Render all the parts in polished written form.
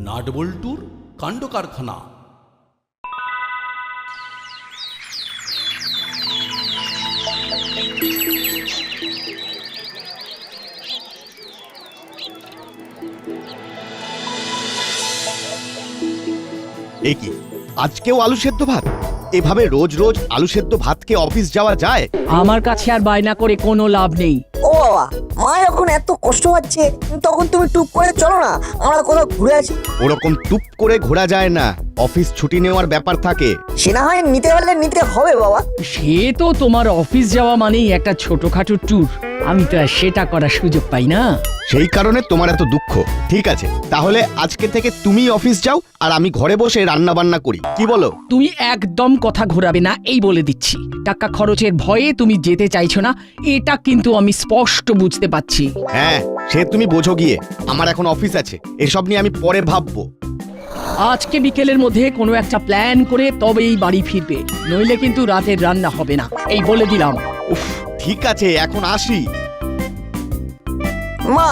নাটবল্টুর কাণ্ড কারখানা। এ কি, আজকেও আলু সেদ্ধ ভাত? এভাবে রোজ রোজ আলু সেদ্ধ ভাতকে অফিস যাওয়া যায়? আমার কাছে আর বায়না করে কোনো লাভ নেই। ও বাবা, মা যখন এত কষ্ট পাচ্ছে তখন তুমি টুক করে চলো না, আমরা কোথাও ঘুরে আসি। ওরকম টুপ করে ঘোরা যায় না, অফিস ছুটি নেওয়ার ব্যাপার থাকে। সে না হয় নিতে পারলে নিতে হবে বাবা। সে তো তোমার অফিস যাওয়া মানেই একটা ছোটখাটো ট্যুর, আমি তো আর সেটা করার সুযোগ পাই না। সেই কারণে তোমার এত দুঃখ। ঠিক আছে, তাহলে আজকে থেকে তুমি অফিস যাও আর আমি ঘরে বসে রান্না বান্না করি, কি বলো? তুমি একদম কথা ঘোরাবে না, এই বলে দিচ্ছি। টাকা খরচের ভয়ে তুমি যেতে চাইছো না, এটা কিন্তু আমি স্পষ্ট বুঝতে পারছি। হ্যাঁ, সে তুমি বোঝো গিয়ে। আমার এখন অফিস আছে, এসব নিয়ে আমি পরে ভাববো। আজকে বিকেলের মধ্যে কোনো একটা প্ল্যান করে তবেই বাড়ি ফিরবে, নইলে কিন্তু রাতের রান্না হবে না, এই বলে দিলাম। উফ, ঠিক আছে, এখন আসি। মা,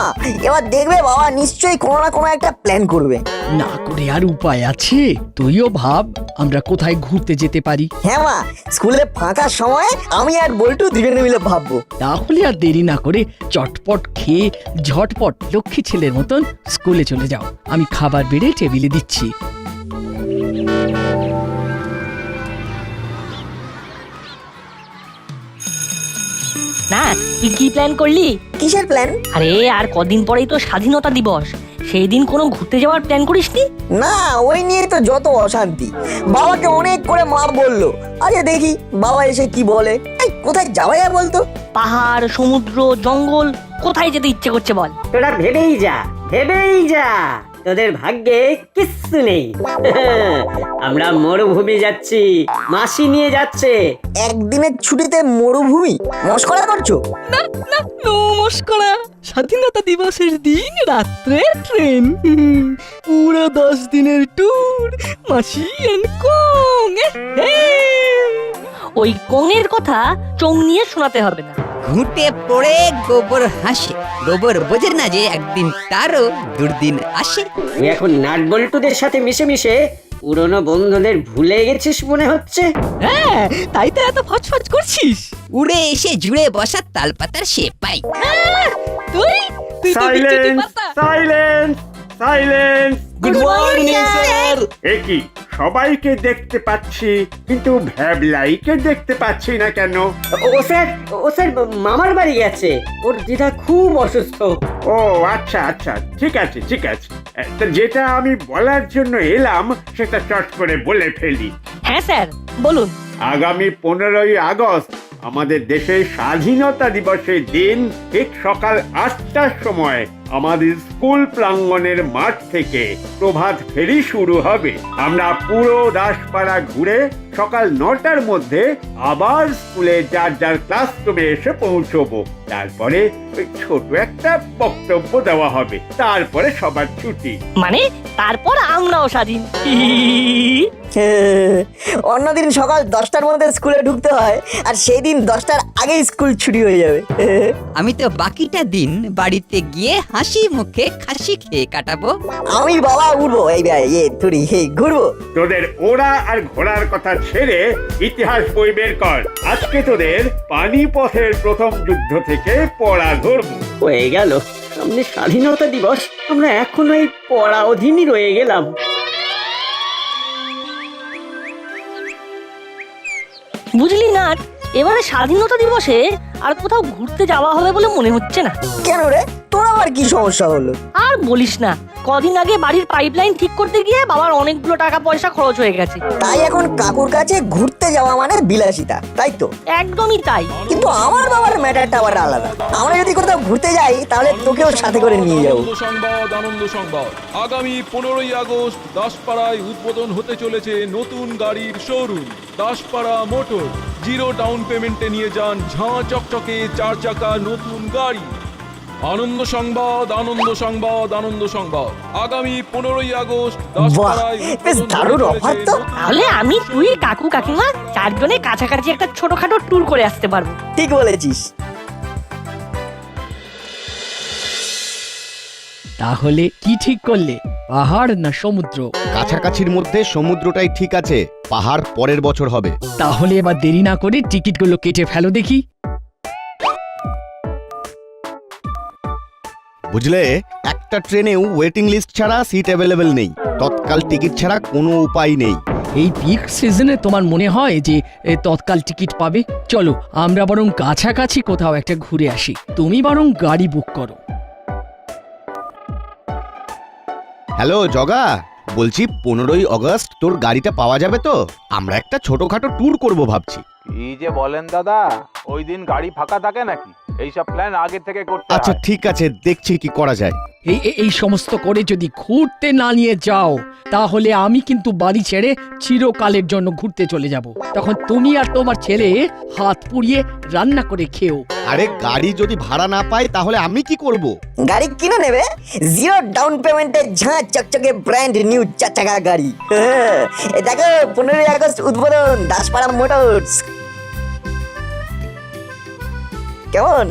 এবার দেখবে বাবা নিশ্চয়ই কোনো না কোনো একটা প্ল্যান করবে। না করে আর উপায় আছে? তুইও ভাব আমরা কোথায় ঘুরতে যেতে পারি। হ্যাঁ মা, স্কুলে ফাঁকা সময় আমি আর বল্টু দুজনে মিলে ভাববো। তাহলে আর দেরি না করে চটপট খেয়ে ঝটপট লক্ষ্মী ছেলের মতন স্কুলে চলে যাও। আমি খাবার বেড়ে টেবিলে দিচ্ছি। না, তুই কি প্ল্যান করলি? কিসের প্ল্যান? আরে আর কদিন পরেই তো স্বাধীনতা দিবস, সেই দিন কোনো ঘুরতে যাওয়ার প্ল্যান করিসনি? না, ওই নিয়ে তো যত অশান্তি। বাবাকে অনেক করে মা বললো, আরে দেখি বাবা এসে কি বলে। এই কোথায় যাওয়া যায় বলতো? পাহাড়, সমুদ্র, জঙ্গল, কোথায় যেতে ইচ্ছে করছে বল? তোরা ভেবেই যা, ভেবেই যা, তোদের ভাগ্যে কিচ্ছু নেই। আমরা মরুভূমি যাচ্ছি, মাসি নিয়ে যাচ্ছে। একদিনের ছুটিতে মরুভূমি? মস্করা করছো? নমস্কার। স্বাধীনতা দিবসের দিন রাত্রে ট্রেন, পুরো 10 দিনের ট্যুর, মাসি এন্ড কং। ওই কোঙের কথা চোখ নিয়ে শোনাতে হবে না। ঘুঁটে পড়ে গোবর হাসে, গোবর বোঝে না যে একদিন তারও দুর্দিন আসে। তুই এখন নাটবল্টুদের সাথে মিশে মিশে পুরনো বন্ধুদের ভুলে গেছিস মনে হচ্ছে। হ্যাঁ, তাই তো এত ফচফচ করছিস। উড়ে এসে জুড়ে বসা তালপাতার সে পাই। তুই তুই তো বিচ্ছুতি পাতা। Silence, silence. Good morning sir. একি সবাইকে দেখতে পাচ্ছি, কিন্তু ভ্যাবলাইকে দেখতে পাচ্ছি না কেন? ও স্যার মামার বাড়ি গেছে, ওর দিদা খুব অসুস্থ। ও আচ্ছা আচ্ছা, ঠিক আছে ঠিক আছে। তা যেটা আমি বলার জন্য এলাম সেটা চট করে বলে ফেলি। হ্যাঁ স্যার, বলুন। আগামী 15ই আগস্ট আমাদের দেশের স্বাধীনতা দিবসের দিন ঠিক সকাল 8টার সময় আমাদের স্কুল প্রাঙ্গণের মাঠ থেকে প্রভাত ফেরি শুরু হবে। আমরা পুরো দাসপাড়া ঘুরে সকাল 9টার মধ্যে আবার স্কুলে যার যার ক্লাসরুমে এসে পৌঁছবো। তারপরে ওই ছোট একটা বক্তব্য দেওয়া হবে, তারপরে সবার ছুটি। মানে তারপর আমরাও স্বাধীন। অন্যদিন সকাল 10টার মধ্যে স্কুলে ঢুকতে হয়, আর সেই দিন 10টার আগেই স্কুল ছুটি হয়ে যাবে। আমি তো বাকিটা দিন বাড়িতে গিয়ে হাসি মুখে খাসি খেয়ে কাটাবো। আমি বাবা উঠবো, ঘুরবো। তোদের ওরা আর ঘোড়ার কথা ছেড়ে ইতিহাস বই বের কর। আজকে তোদের পানিপথের প্রথম যুদ্ধ থেকে পড়া ধরবো। হয়ে গেল, সামনে স্বাধীনতা দিবস, আমরা এখনো এই পড়া অধীনই রয়ে গেলাম। বুঝলি না, এবারে স্বাধীনতা দিবসে আর কোথাও ঘুরতে যাওয়া হবে বলে মনে হচ্ছে না। কেন রে, তোর আবার কি সমস্যা হলো? আর বলিস না, কদিন আগে বাড়ির পাইপলাইন ঠিক করতে গিয়ে বাবার অনেকগুলো টাকা পয়সা খরচ হয়ে গেছে। তাই এখন কাকুর কাছে ঘুরতে যাওয়া মানে বিলাসিতা, তাই তো? একদমই তাই। কিন্তু আমার বাবার ম্যাটারটা আবার আলাদা। আমরা যদি কোথাও ঘুরতে যাই তাহলে তোকেও সাথে করে নিয়ে যাবো। আনন্দ সংবাদ, আগামী 15ই আগস্ট দাসপাড়ায় উদ্বোধন হতে চলেছে নতুন গাড়ির showroom Daspara motor. Zero down পেমেন্টে নিয়ে যান ঝাঁ চকচকে 4 চাকা নতুন গাড়ি। আনন্দ সংবাদ, আনন্দ সংবাদ, আনন্দ সংবাদ, আগামী 15ই আগস্ট দাসপাড়ায় বেশ দারুণ অফার তো। তাহলে আমি, তুই, কাকু, কাকিমা 4 জনে কাছাকাছি একটা ছোটখাটো ট্যুর করে আসতে পারবো। ঠিক বলেছিস। তাহলে কি ঠিক করলে? পাহাড় না সমুদ্র? কাছাকাছির মধ্যে সমুদ্রটাই ঠিক আছে, পাহাড় পরের বছর হবে। তাহলে এবার দেরি না করে টিকিটগুলো কেটে ফেলো দেখি। বুঝলে, একটা ট্রেনেও ওয়েটিং লিস্ট ছাড়া সিট অ্যাভেলেবেল নেই, তৎকাল টিকিট ছাড়া কোনো উপায় নেই। এই পিক সিজনে তোমার মনে হয় যে তৎকাল টিকিট পাবে? চলো আমরা বরং কাছাকাছি কোথাও একটা ঘুরে আসি, তুমি বরং গাড়ি বুক করো। হ্যালো জগা, বলছি 15ই আগস্ট তোর গাড়িটা পাওয়া যাবে তো? আমরা একটা ছোটখাটো ট্যুর করব ভাবছি। কি যে বলেন দাদা, ওই দিন গাড়ি ফাঁকা থাকে নাকি? এইসব প্ল্যান আগে থেকে করতে আচ্ছা হয়। ঠিক আছে, দেখছি কি করা যায়। এই সমস্ত করে যদি ঘুরতে না নিয়ে যাও তাহলে আমি কিন্তু বাড়ি ছেড়ে চিরকালের জন্য ঘুরতে চলে যাব। তখন তুমি আর তোমার ছেলে হাত পুড়িয়ে রান্না করে খেও। আরে গাড়ি যদি ভাড়া না পাই তাহলে আমি কি করব? গাড়ি কিনে নেবে, 0 ডাউন পেমেন্টে ঝাঁ চকচকে ব্র্যান্ড নিউ 4 চাকা গাড়ি। এই দেখো 15ই আগস্ট উদ্বোধন দাসপাড়া মোটরস। কেমন?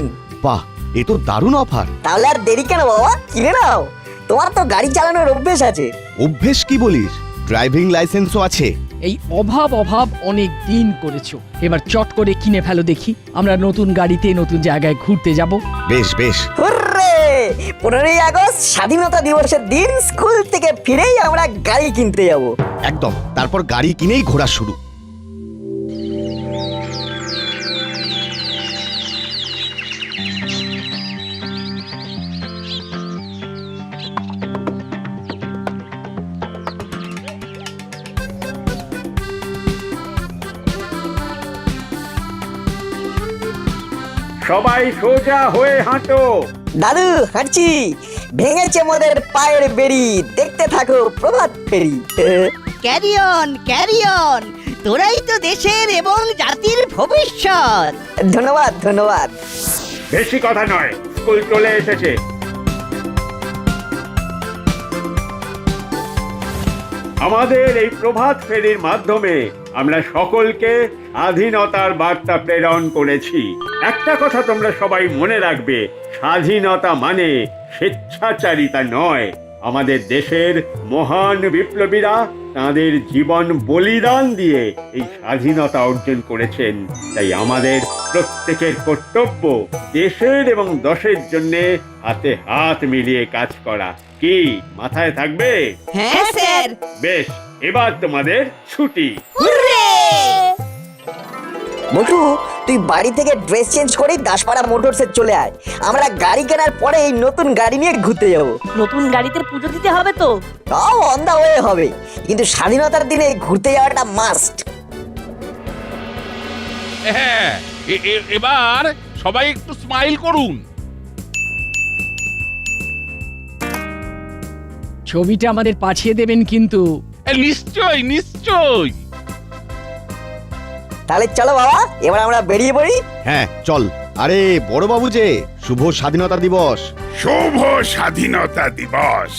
বাহ, এ তো দারুণ অফার। তাহলে আর দেরি কেন বাবা, কিনে নাও। তোমার তো গাড়ি চালানোর অভ্যেস আছে। অভ্যেস কি বলিস? ড্রাইভিং লাইসেন্সও আছে। এই অভাব অনেক দিন করেছো, এবার চট করে কিনে ফেলো দেখি, আমরা নতুন গাড়িতে নতুন জায়গায় ঘুরতে যাব। বেশ বেশ। হুররে! 15ই আগস্ট স্বাধীনতা দিবসের দিন স্কুল থেকে ফিরেই আমরা গাড়ি কিনতে যাব। একদম, তারপর গাড়ি কিনেই ঘোরা শুরু। সবাই সোজা হয়ে হাঁটো। দাদু হাঁটছি, ভেঙেছে মোদের পায়ের বেড়ি, দেখতে থাকো প্রভাত ফেরি। ক্যারি অন, তোরাই তো দেশের এবং জাতির ভবিষ্যৎ। ধন্যবাদ ধন্যবাদ। বেশি কথা নয়, স্কুল চলে এসেছে। আমাদের এই প্রভাত ফেরির মাধ্যমে আমরা সকলকে স্বাধীনতার বার্তা প্রেরণ করেছি। একটা কথা তোমরা সবাই মনে রাখবে, স্বাধীনতা মানে স্বেচ্ছাচারিতা নয়। আমাদের দেশের মহান বিপ্লবীরা তাদের জীবন বলিদান দিয়ে এই স্বাধীনতা অর্জন করেছেন। তাই আমাদের প্রত্যেকের কর্তব্য দেশের এবং দশের জন্য হাতে হাত মিলিয়ে কাজ করা। কি মাথায় থাকবে? হ্যাঁ স্যার। বেশ, এবার তোমাদের ছুটি। মোটু, তুই বাড়ি থেকে ড্রেস চেঞ্জ করে দাসপাড়া মোটরসে চলে আয়। আমরা গাড়ি কেনার পরে এই নতুন গাড়ি নিয়ে ঘুরতে যাব। নতুন গাড়িতে পুজো দিতে হবে তো? তাও অন দা ওয়ে হবে, কিন্তু স্বাধীনতার দিনে ঘুরতে যাওয়াটা মাস্ট। হ্যাঁ, এবার সবাই একটু স্মাইল করুন। ছবিটা আমাদের পাঠিয়ে দেবেন কিন্তু। নিশ্চয় নিশ্চয়। তাহলে চলো বাবা, এবার আমরা বেরিয়ে পড়ি। হ্যাঁ চল। আরে বড় বাবু যে, শুভ স্বাধীনতা দিবস। শুভ স্বাধীনতা দিবস।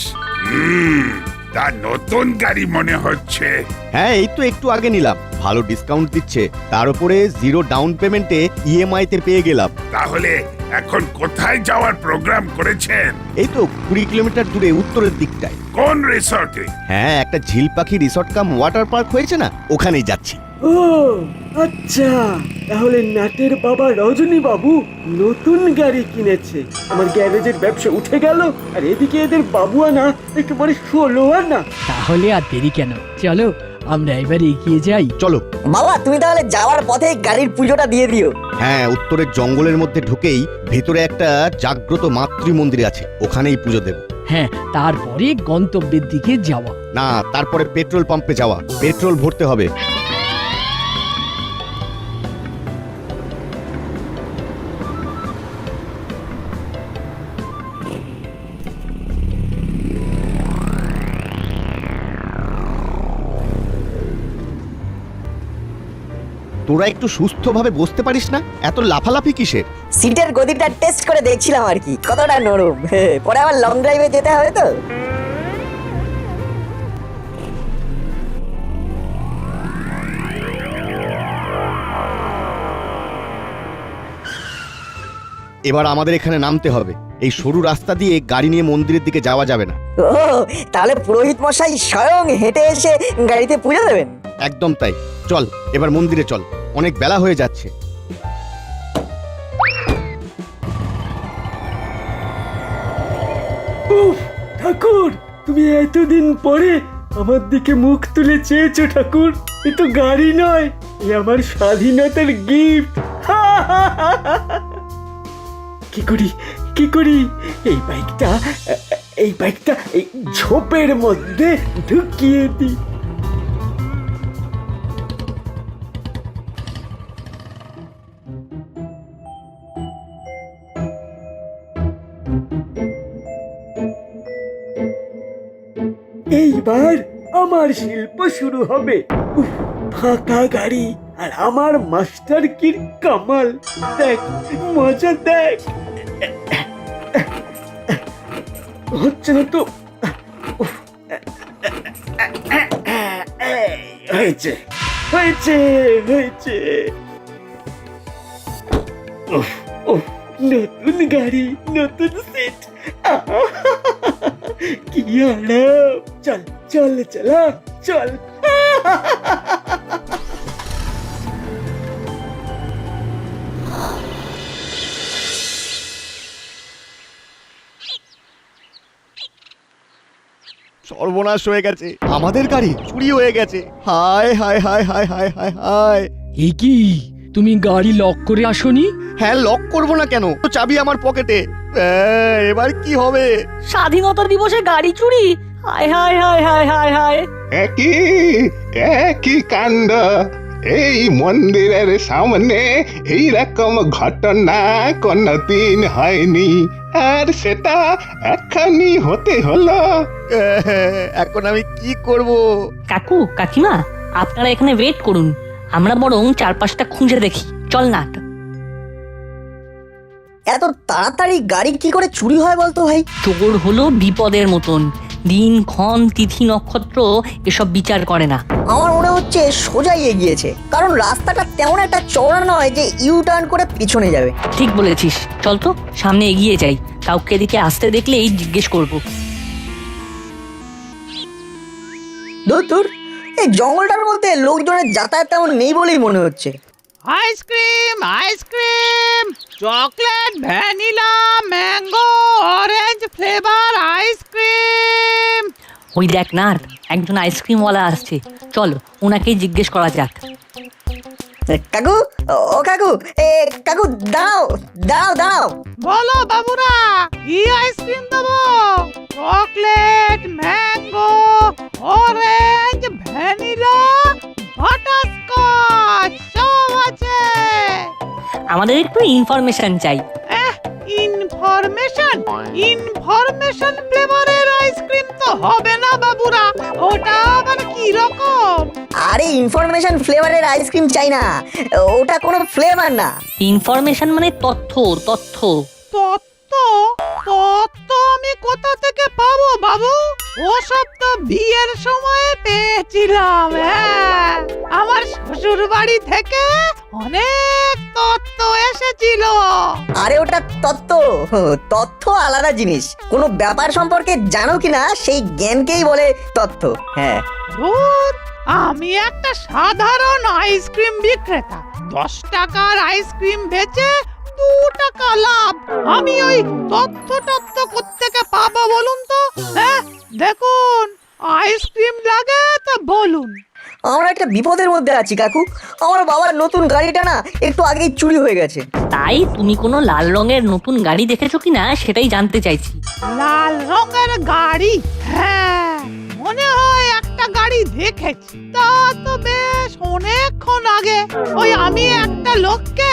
তার নতুন গাড়ি মনে হচ্ছে। হ্যাঁ, এই তো একটু আগে নিলাম, ভালো ডিসকাউন্ট দিচ্ছে, তার উপরে 0 ডাউন পেমেন্টে ইএমআই তে পেয়ে গেলাম। তাহলে এখন কোথায় যাওয়ার প্রোগ্রাম করেছেন? এই তো 20 কিলোমিটার দূরে উত্তরের দিকটায়। কোন রিসর্টে? হ্যাঁ, একটা ঝিল পাখি রিসর্ট কাম ওয়াটার পার্ক হয়েছে না, ওখানেই যাচ্ছি। ও আচ্ছা, তাহলে নাটের বাবা রজনী বাবু নতুন গাড়ি কিনেছে। আমার গ্যারেজের ব্যবসা উঠে গেল, আর এদিকে এদের বাবু আনা একেবারে 16 আনা। তাহলে আর দেরি কেন, চলো আমরা এবার এগিয়ে যাই। চলো বাবা, তুমি তাহলে যাওয়ার পথে গাড়ির পুজোটা দিয়ে দিও। হ্যাঁ, উত্তরের জঙ্গলের মধ্যে ঢুকেই ভেতরে একটা জাগ্রত মাতৃ মন্দির আছে, ওখানেই পুজো দেব। হ্যাঁ, তারপরে গন্তব্যের দিকে যাওয়া। না, তারপরে পেট্রোল পাম্পে যাওয়া, পেট্রোল ভরতে হবে। তোরা একটু সুস্থভাবে বসতে পারিস না? এত লাফালাফি কিসের? সিটের গদিটা টেস্ট করে দেখছিলাম আর কি, কতটা নরম। পরে আবার লং ড্রাইভে যেতে হবে তো। এবার আমাদের এখানে নামতে হবে। এই সরু রাস্তা দিয়ে গাড়ি নিয়ে মন্দিরের দিকে যাওয়া যাবে না। ও তাহলে পুরোহিত মশাই স্বয়ং হেঁটে এসে গাড়িতে পুজো দেবেন? একদম তাই। চল এবার মন্দিরে চল, অনেক বেলা হয়ে যাচ্ছে। উফ, ঠাকুর তুমি এতদিন পরে আমার দিকে মুখ তুলে চেয়েছো ঠাকুর। এ তো গাড়ি নয়, এ আমার স্বাধীনতার গিফট। কি করি কি করি, এই বাইকটা এই ঝোপের মধ্যে ঢুকিয়ে দিই। এইবার আমার শিল্প শুরু হবে। উফ, ফাঁকা গাড়ি আর আমার মাস্টার কির কামাল। দেখ মজা দেখ। হচ্ছে না তো। উফ, হয়েছে হয়েছে হয়েছে। উফ, উফ, নতুন গাড়ি, নতুন সিট, কি আরাম। চল চল চলা চল। সর্বনাশ হয়ে গেছে, আমাদের গাড়ি চুরি হয়ে গেছে। হায় হায় হায় হায় হায় হায় হায়। এ কি, তুমি গাড়ি লক করে আসোনি? হ্যাঁ, লক করবো না কেন, তো চাবি আমার পকেটে। এবার কি হবে? স্বাধীনতা দিবসে গাড়ি চুরি! হায় হায় হায় হায় হায় হায়। একই কাণ্ড। এই মন্দিরের সামনে এইরকম ঘটনা কোনদিন হয়নি, আর সেটা এখনই হতে হলো। এখন আমি কি করব? কাকু কাকিমা, আপনারা এখানে ওয়েট করুন, আমরা বরং চারপাশটা খুঁজে দেখি। চল না। এত তাড়াতাড়ি গাড়ি কি করে চুরি হয় বলতো ভাই? চোর হলো বিপদের মতন, দিন ক্ষণ তিথি নক্ষত্র এসব বিচার করে না। আমার মনে হচ্ছে সোজাই এগিয়েছে, কারণ রাস্তাটা তেমন একটা চওড়া নয় যে ইউ টার্ন করে পিছনে যাবে। ঠিক বলেছিস, চল তো সামনে এগিয়ে যাই, কাউকে এদিকে আসতে দেখলেই জিজ্ঞেস করব। দূর, এই জঙ্গলটার মধ্যে লোকজনের যাতায়াত তেমন নেই বলেই মনে হচ্ছে। Ice cream ice cream, chocolate, vanilla, mango, orange flavour ice cream. ওই দেখ না, একজন আইসক্রিমওয়ালা আসছে, চল ওনাকেই জিজ্ঞেস করা যাক। কাকু, ও কাকু, কাকু দাঁড়াও দাঁড়াও দাঁড়াও। বলো বাবুরা, কি আইসক্রিম দেবো? Chocolate, mango, orange, vanilla, butterscotch সব আছে। আমাদের একটু ইনফরমেশন চাই। ইনফরমেশন ফ্লেভারের আইসক্রিম তো হবে না বাবুরা, ওটা আবার কি রকম? আরে ইনফরমেশন ফ্লেভারের আইসক্রিম চাই না, ওটা কোনো ফ্লেভার না। ইনফরমেশন মানে তথ্য। তথ্য তত্ত্ব আমি কোথা থেকে পাবো বাবু? ওসব তো বিয়ের সময় পেয়েছিলাম। হ্যাঁ, আমার শ্বশুর বাড়ি থেকে অনেক তত্ত্ব এসেছিল। আরে ওটা তথ্য আলাদা জিনিস। কোনো ব্যাপার সম্পর্কে জানো কিনা সেই জ্ঞানকেই বলে তথ্য। হ্যাঁ, ধুর, আমি একটা সাধারণ আইসক্রিম বিক্রেতা, 10 টাকার আইসক্রিম বেচে 2 টাকা লাভ। আমি ওই তথ্য কোত্থেকে পাবো বলুন তো? হ্যাঁ, দেখুন, আইসক্রিম লাগে তো বলুন। আমরা একটা বিপদের মধ্যে আছি কাকু। আমার বাবার নতুন গাড়িটা না একটু আগেই চুরি হয়ে গেছে। তাই তুমি কোনো লাল রঙের নতুন গাড়ি দেখেছো কিনা সেটাই জানতে চাইছি। লাল রঙের গাড়ি? হ্যাঁ, মনে হয় একটা গাড়ি দেখেছি, তা তো বেশ অনেকক্ষণ আগে। ওই আমি একটা লোককে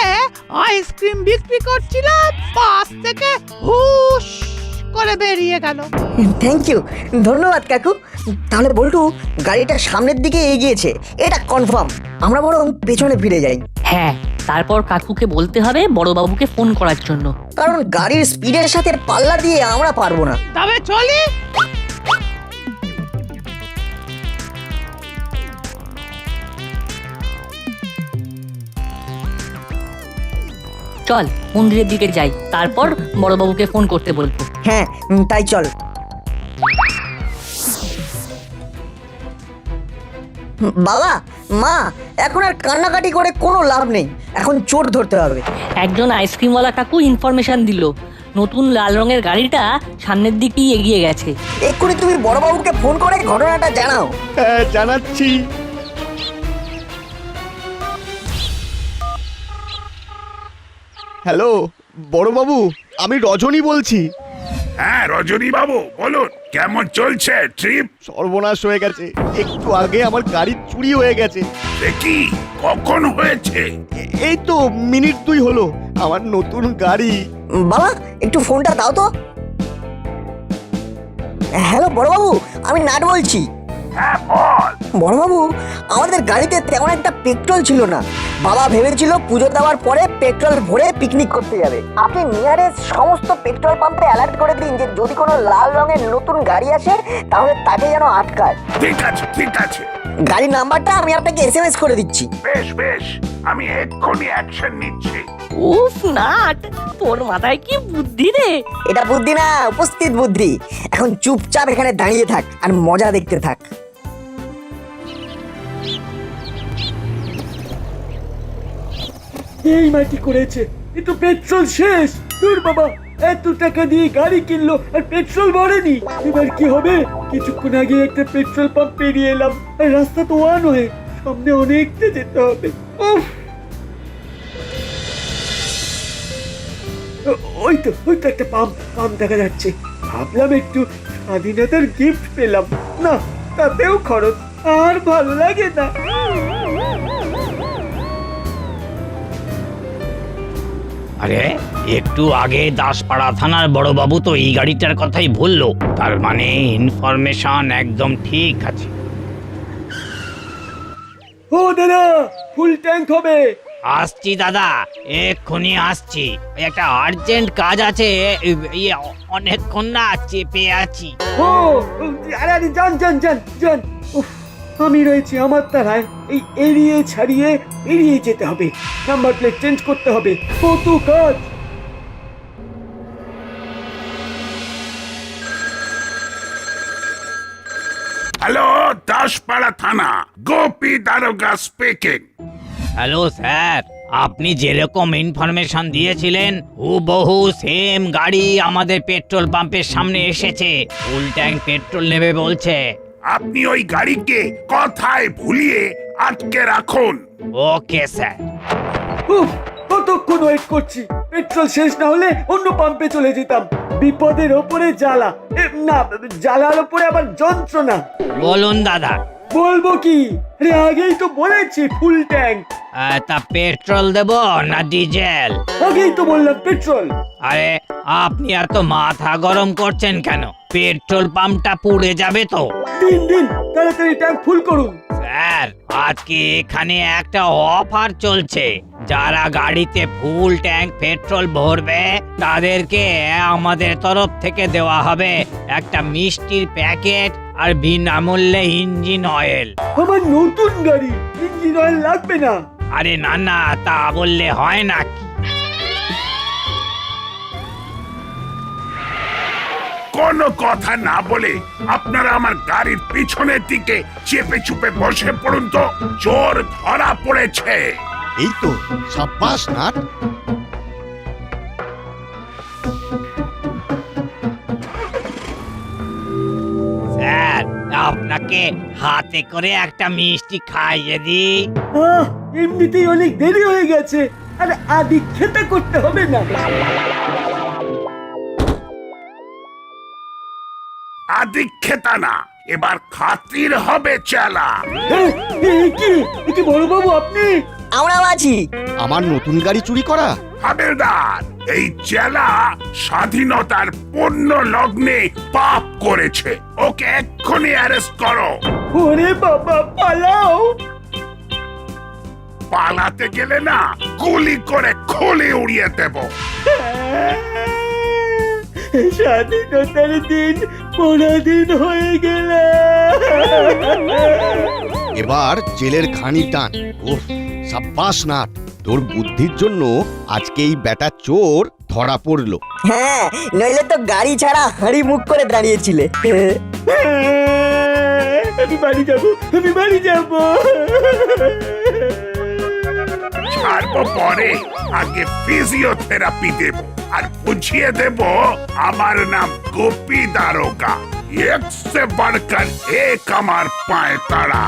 আইসক্রিম বিক্রি করছিলাম, পাশ থেকে হুশ করে বেরিয়ে গেল। থ্যাংক ইউ, ধন্যবাদ কাকু। তাহলে বল্টু, গাড়িটা সামনের দিকে এগিয়েছে, এটা কনফার্ম। আমরা বরং পেছনে ফিরে যাই। হ্যাঁ, তারপর কাকুকে বলতে হবে বড়বাবুকে ফোন করার জন্য, কারণ গাড়ির স্পিডের সাথে পাল্লা দিয়ে আমরা পারবো না। তবে চলি। চল মন্দিরের দিকে যাই, তারপর বড়বাবুকে ফোন করতে বলবো। হ্যাঁ, তাই চল। বাবা, মা, এখন আর কান্নাকাটি করে কোনো লাভ নেই, এখন চোর ধরতে হবে। একজন আইসক্রিমওয়ালা কাকু ইনফরমেশন দিল নতুন লাল রঙের গাড়িটা সামনের দিকেই এগিয়ে গেছে। এক্ষুনি তুমি বড়বাবুকে ফোন করে ঘটনাটা জানাও। হ্যাঁ, জানাচ্ছি। হ্যালো বড়বাবু, আমি রজনী বলছি। হ্যাঁ রজনী বাবু বলুন, কেমন চলছে ট্রিপ? সর্বনাশ হয়ে গেছে, একটু আগে আমার গাড়ি চুরি হয়ে গেছে। দেখি কখন হয়েছে? এই তো মিনিট 2 হলো। আমার নতুন গাড়ি। বাবা, একটু ফোনটা দাও তো। হ্যালো বড়বাবু, আমি নাট বলছি। হ্যাঁ বল। বড়বাবু, আমাদের গাড়িতে তেমন একটা পেট্রোল ছিল না। বাবা ভেবেছিল পুজো দেওয়ার পরে পেট্রোল ভরে পিকনিক করতে যাবে। আপনি নিয়ারেস্ট সমস্ত পেট্রোল পাম্পে অ্যালার্ট করে দিন যে যদি কোনো লাল রঙের নতুন গাড়ি আসে তাহলে তাকে যেন আটকায়। ঠিক আছে ঠিক আছে। গাড়ির নাম্বারটা আমি আপনাকে SMS করে দিচ্ছি। বেশ বেশ, আমি এক্ষুনি অ্যাকশন নিচ্ছি। উফ নাট, তোর মাথায় কি বুদ্ধি রে! এটা বুদ্ধি না, উপস্থিত বুদ্ধি। এখন চুপচাপ এখানে দাঁড়িয়ে থাক আর মজা দেখতে থাক। এই মাটি করেছে, কিন্তু পেট্রোল শেষ। দূর বাবা, এত টাকা দিয়ে গাড়ি কিনলো আর পেট্রোল ভরেনি। এবার কি হবে? কিছুক্ষণ আগে একটা পেট্রোল পাম্প পেরিয়ে এলাম, আর রাস্তা তো ওয়ান হয়ে, সামনে অনেকটা যেতে হবে। উফ, ওই তো একটা পাম্প দেখা যাচ্ছে। ভাবলাম একটু স্বাধীনতার গিফট পেলাম, না তাতেও খরচ, আর ভালো লাগে না। আরে একটু আগে দাসপাড়া থানার বড়বাবু তো এই গাড়িটার কথাই বললো, তার মানে ইনফরমেশন একদম ঠিক আছে। ও দাদা, ফুল ট্যাঙ্ক হবে। আসছি দাদা, এক্ষুনি আসছি। ওই একটা আর্জেন্ট কাজ আছে, ইয়ে অনেকক্ষণ না চেপে আছি। ও আরে আরে, যান। উফ, আমি রয়েছি আমার তারায়। এই এড়িয়ে ছাড়িয়ে এড়িয়ে যেতে হবে, নাম্বার প্লেট চেঞ্জ করতে হবে, কত কাজ। হ্যালো, দাসপাড়া থানা, গোপী দারোগা স্পিকিং। হ্যালো স্যার, আপনি যেরকম ইনফরমেশন দিয়েছিলেন হুবহু সেম গাড়ি আমাদের পেট্রোল পাম্পের সামনে এসেছে। ফুল ট্যাঙ্ক পেট্রোল নেবে বলছে। আপনি ওই গাড়িকে কথায় ভুলিয়ে আটকে রাখুন। Okay sir. উফ, কতক্ষণ ওয়েট করছি। পেট্রোল শেষ না হলে অন্য পাম্পে চলে যেতাম। বিপদের ওপরে জ্বালা, না জ্বালার ওপরে আবার যন্ত্রণা। বলুন দাদা। বলবো কি, আরে আগেই তো বলেছি ফুল ট্যাঙ্ক। তা পেট্রোল দেব না ডিজেল? আগেই তো বললাম পেট্রোল। আরে আপনি এত মাথা গরম করছেন কেন? পেট্রোল পাম্পটা পুড়ে যাবে তো। দিন তাড়াতাড়ি ট্যাঙ্ক ফুল করুন। স্যার, আজকে এখানে একটা অফার চলছে। যারা গাড়িতে ফুল ট্যাঙ্ক পেট্রোল ভরবে তাদেরকে আমাদের তরফ থেকে দেওয়া হবে একটা মিষ্টির প্যাকেট আর বিনামূল্যে ইঞ্জিন অয়েল। আমার নতুন গাড়ি, ইঞ্জিন অয়েল লাগবে না। আরে না, তা বললে হয় নাকি? কোনো কথা না বলে আপনারা আমার গাড়ির পিছনের দিকে চেপে চুপে বসে পড়ুন তো, চোর ধরা পড়েছে। এই তো, সাব্বাস নাট। স্যার, আপনাকে হাতে করে একটা মিষ্টি খাইয়ে দিই। এমনিতেই অনেক দেরি হয়ে গেছে, আর আদি খেতে করতে হবে না। আদিক্ষেতা না, এবার খাতির হবে চালা। কি বড়বাবু আপনি? আমরাও আছি। আমার নতুন গাড়ি চুরি করা? হাবেলদার, এই চেলা স্বাধীনতার পূর্ণ লগ্নে পাপ করেছে, ওকে এক্ষুনি অ্যারেস্ট করো। ওরে বাবা, পালাও। পালাতে গেলে না গুলি করে খুলি উড়িয়ে দেব। স্বাধীনতার দিন পরাধীন হয়ে গেল। এবার জেলের ঘানি টান। ওহ, সাব্বাস নাট, তোর বুদ্ধির জন্য আজকে এই বেটা চোর ধরা পড়লো। হ্যাঁ, নইলে তো গাড়ি ছাড়া হাঁড়ি মুখ করে দাঁড়িয়েছিলে। আমি বাড়ি যাবো, আমি বাড়ি যাবো। ছাড়বো পরে, আগে ফিজিওথেরাপি দেব আর বুঝিয়ে দেব আমার নাম গোপী দারোগা। এক সে বাড়কর এক আমার পায় তারা।